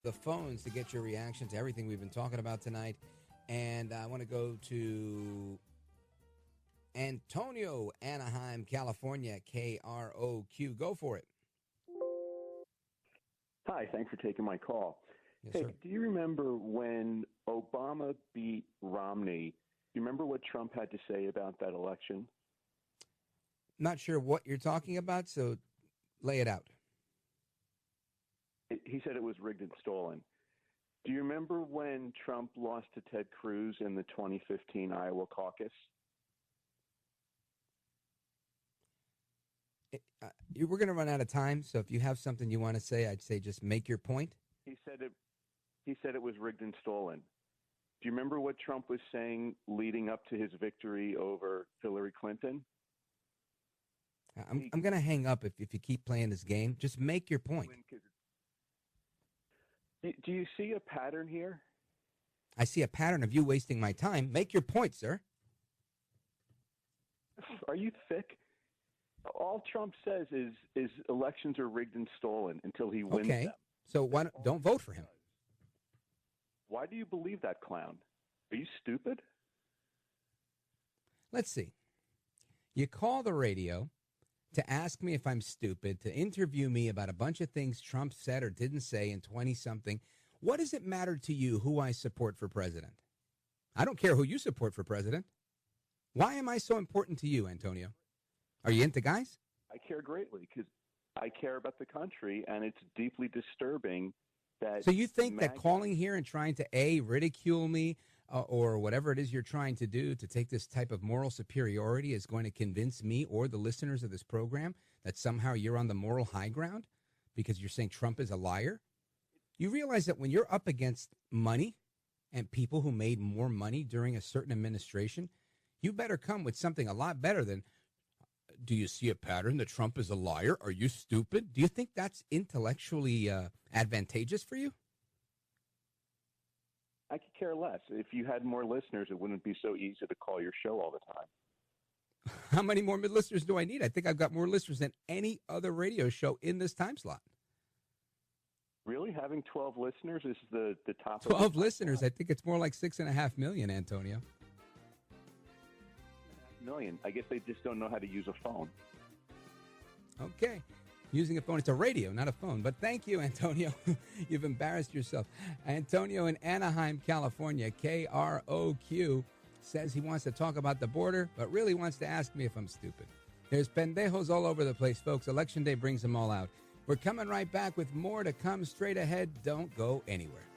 the phones to get your reaction to everything we've been talking about tonight. And I want to go to Antonio, Anaheim, California, KROQ. Go for it. Hi, thanks for taking my call. Yes, Hey, sir. do you remember when Obama beat Romney? Do you remember what Trump had to say about that election? Not sure what you're talking about, so lay it out. He said it was rigged and stolen. Do you remember when Trump lost to Ted Cruz in the 2015 Iowa caucus? We're going to run out of time, so if you have something you want to say, I'd say just make your point. He said it was rigged and stolen. Do you remember what Trump was saying leading up to his victory over Hillary Clinton? I'm going to hang up if you keep playing this game. Just make your point. Do you see a pattern here? I see a pattern of you wasting my time. Make your point, sir. Are you thick? All Trump says is elections are rigged and stolen until he wins Okay, them. so don't vote for him. Why do you believe that clown? Are you stupid? Let's see. You call the radio to ask me if I'm stupid, to interview me about a bunch of things Trump said or didn't say in 20-something. What does it matter to you who I support for president? I don't care who you support for president. Why am I so important to you, Antonio? Are you into guys? I care greatly because I care about the country, and it's deeply disturbing that. So you think that calling here and trying to, A, ridicule me or whatever it is you're trying to do to take this type of moral superiority is going to convince me or the listeners of this program that somehow you're on the moral high ground because you're saying Trump is a liar? You realize that when you're up against money and people who made more money during a certain administration, you better come with something a lot better than, do you see a pattern that Trump is a liar? Are you stupid? Do you think that's intellectually advantageous for you? I could care less. If you had more listeners, it wouldn't be so easy to call your show all the time. How many more listeners do I need? I think I've got more listeners than any other radio show in this time slot. Really? Having 12 listeners is the top 12 listeners? I think it's more like 6.5 million, Antonio. Million. I guess they just don't know how to use a phone. Okay. Using a phone. It's a radio, not a phone. But thank you, Antonio. You've embarrassed yourself. Antonio in Anaheim, California, KROQ, says he wants to talk about the border, but really wants to ask me if I'm stupid. There's pendejos all over the place, folks. Election day brings them all out. We're coming right back with more to come straight ahead. Don't go anywhere.